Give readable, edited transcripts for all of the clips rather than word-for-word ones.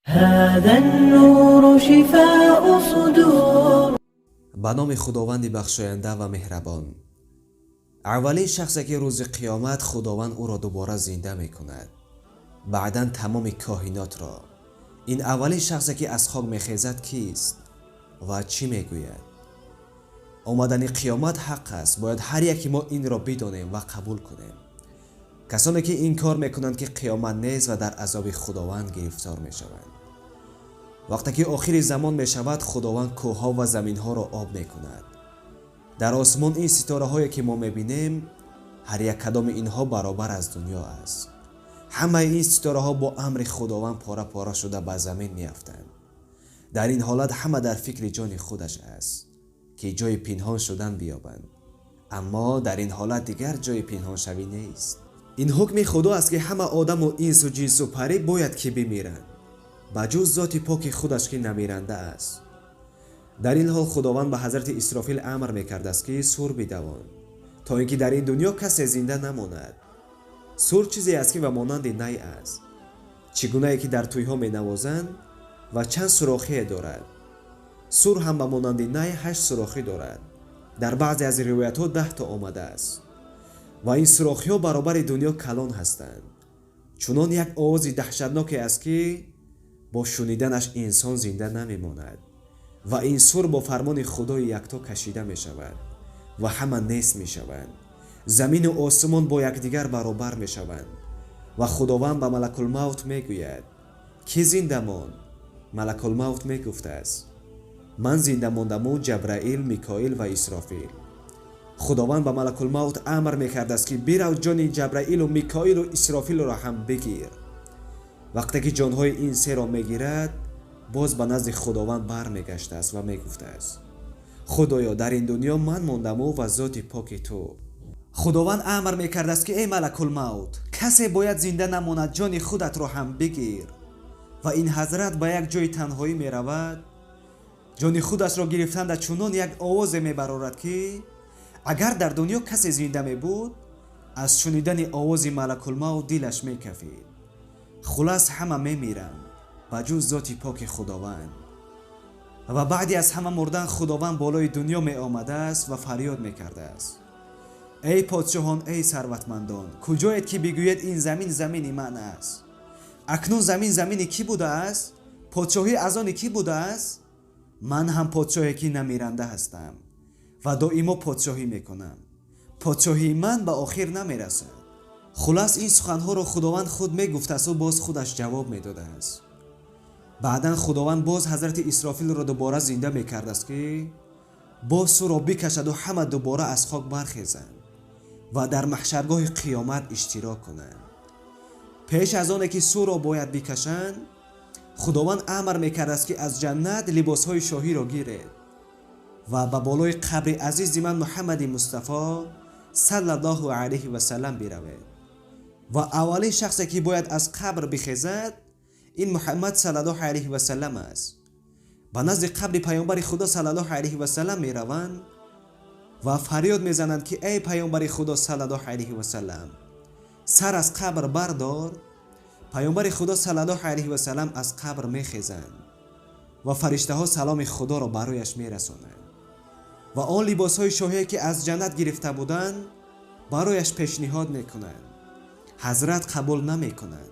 هذا النور شفاء صدور. به نام خداوند بخشاینده و مهربان. اولین شخصی که روز قیامت خداوند او را دوباره زنده میکند، بعداً تمام کائنات را. این اولین شخصی که از خواب میخیزد کیست و چی میگوید؟ آمدن قیامت حق است، باید هر یکی ما این را بدانیم و قبول کنیم. کسانی که این کار میکنند که قیامت نیست و در عذاب خداوند گرفتار میشوند. وقتی که آخر زمان می شود، خداوند کوه‌ها و زمین‌ها را آب می کند. در آسمان این ستاره هایی که ما می بینیم، هر یک کدام اینها برابر از دنیا است. همه این ستاره ها با امر خداوند پاره پاره شده به زمین می افتند. در این حالت همه در فکر جان خودش است که جای پنهان شدن بیابند. اما در این حالت دیگر جای پنهان شوی نیست. این حکم خدا است که همه آدم و انس و جنس و پری باید که بمیرند، بجز ذات پاک خودش که نمیرنده است. در این حال خداوند به حضرت اسرافیل امر میکرد است که سور بدوان تا اینکه در این دنیا کسی زنده نماند. سور چیزی است که و مانند نی است، چگونه که در تویها می نوازند و چند سوراخی دارد. سور هم به مانند نی 8 سوراخی دارد. در بعضی از روایت ها 10 تا آمده است و این سوراخی ها برابر دنیا کلان هستند. چنان یک آواز دهشتناکی است که با شنیدنش انسان زنده نمیماند و این سور با فرمان خدای یکتا کشیده می شود و همه نیست می شوند. زمین و آسمان با یکدیگر برابر می شوند و خداوند به ملک الموت می گوید کی زنده ماند؟ ملک الموت می گفته است من زنده ماندم و جبرائیل، میکائیل و اسرافیل. خداوند به ملک الموت امر می کرده است که برو جان جبرائیل و میکائیل و اسرافیل را هم بگیر. وقتی که جانهای این سه را میگیرد، باز به نزد خداوند برمیگشته است و میگفته است خدایا در این دنیا من ماندم و ذات پاک تو. خداوند امر میکرده است که ای ملک الموت، کسی باید زنده نماند، جان خودت را هم بگیر. و این حضرت به یک جای تنهایی میرود، جان خودش را گرفتند، چنان یک آواز میبرارد که اگر در دنیا کسی زنده میبود، از شنیدن آواز ملک الموت دلش میکفید. خلاص همه میمیرند بجز ذات پاک خداوند. و بعدی از همه مردن خداوند بالای دنیا می آمده است و فریاد می کرده است ای پادشاهان، ای ثروتمندان، کجایید که بگوید این زمین زمین من است؟ اکنون زمین زمین کی بوده است؟ پادشاهی از آن کی بوده است؟ من هم پادشاهی که نمیرنده هستم و دائما پادشاهی میکنم. پادشاهی من به آخر نمیرسد. خلاص این سخنها را خداوند خود میگفته است و باز خودش جواب میداده است. بعدا خداوند باز حضرت اسرافیل را دوباره زنده میکرد است که باز سور را بکشد و همه دوباره از خاک برخیزند و در محشرگاه قیامت اشتراک کنند. پیش از آن که سور را باید بکشند، خداوند امر میکرد است که از جنت لباسهای شاهی را گیرید و به بالای قبر عزیز من محمد مصطفی صلی الله علیه و سلم بروید. و اولین شخصی که باید از قبر بخیزد این محمد صلی الله علیه و سلم است. به نزد قبر پیامبر خدا صلی الله علیه و سلم می روند و فریاد می زنند که ای پیامبر خدا صلی الله علیه و سلم، سر از قبر بردار. پیامبر خدا صلی الله علیه و سلم از قبر می خیزند و فرشته ها سلام خدا را برایش می رسانند و آن لباس های شاهی که از جنت گرفته بودند برایش پیشنهاد می کنند. حضرت قبول نمی کنند.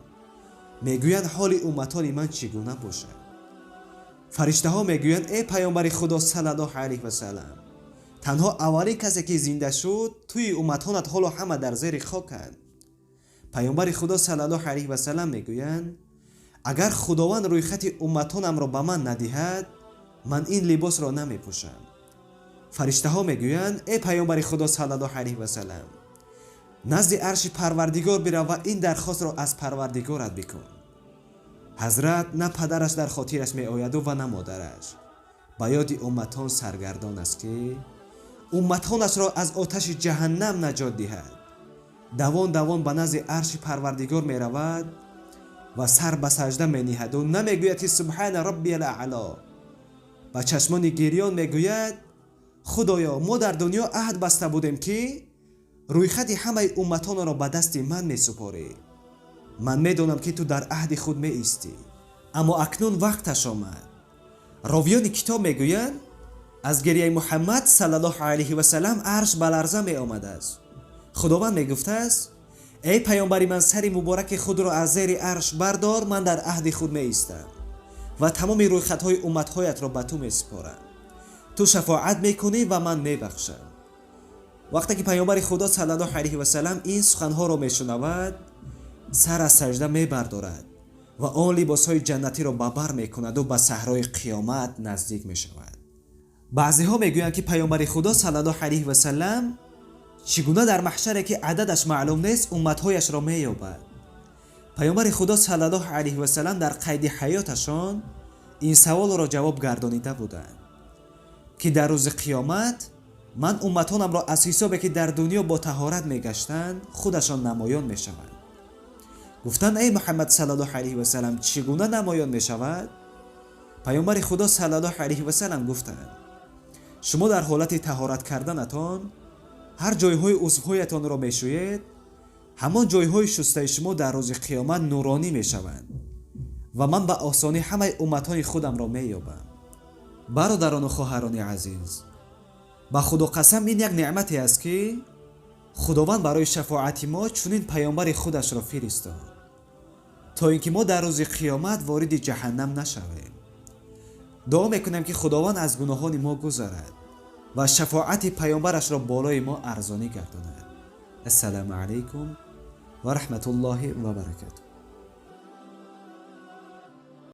میگویند حال امتان من چگونه باشد؟ فرشته ها میگویند ای پیامبر خدا صلی الله علیه و سلم، تنها اولین کسی که زنده شد توی امتانت حالا همه در زیر خاکند. پیامبر خدا صلی الله علیه و سلم میگویند اگر خداوند روی خط امتانم را به من ندهد، من این لباس را نمیپوشم. فرشته ها میگویند ای پیامبر خدا صلی الله علیه و سلم، نزد عرش پروردگار برو و این درخواست را از پروردگارت بکن. حضرت نه پدرش در خاطرش می آید و نه مادرش. به یاد امتان سرگردان است که امتانش را از آتش جهنم نجات دهد. دوان دوان به نزد عرش پروردگار می رود و سر به سجده می نهد و نمیگوید که سبحان ربی الاعلی. با چشمان گریان میگوید خدایا ما در دنیا عهد بسته بودیم که روی خط همه امتان را به دست من می سپاری. من می دانم که تو در عهد خود می ایستی. اما اکنون وقتش آمد. راویان کتاب میگویند از گریه محمد صلی الله علیه و سلم عرش به لرزه می آمده است. خداوند می گفته است ای پیامبر من، سری مبارک خود را از زیر عرش بردار، من در عهد خود می ایستم و تمام رویخطهای امتهایت را به تو می سپارم. تو شفاعت می کنی و من می بخشم. وقتی که پیامبر خدا صلی الله علیه و سلم این سخنها را می شنود، سر از سجده می بردارد و آن لباسهای جنتی را به بر می کند و به صحرای قیامت نزدیک می شود. بعضی ها می گویند که پیامبر خدا صلی الله علیه و سلم چگونه در محشری که عددش معلوم نیست امتهایش را می یابد. پیامبر خدا صلی الله علیه و سلم در قید حیاتشان این سوال را جواب گردانیده بودند که در روز قیامت من امتانم را از حسابی که در دنیا با طهارت می گشتند خودشان نمایان می شوند. گفتند ای محمد صلی الله علیه و سلم چگونه نمایان می شود؟ پیامبر خدا صلی الله علیه و سلم گفتند شما در حالت طهارت کردنتان هر جایهای عضوهایتان را می شوید، همان جایهای شسته شما در روز قیامت نورانی می شوند و من به آسانی همه امتهای خودم را می یابم. برادران و خواهران عزیز، به خدا قسم این یک نعمتی است که خداوند برای شفاعت ما چنین پیامبر خودش را فرستاد تا اینکه ما در روز قیامت وارد جهنم نشویم. دعا میکنم که خداوند از گناهان ما گذرد و شفاعت پیامبرش را بالای ما ارزانی گرداند. السلام علیکم و رحمت الله و برکاته.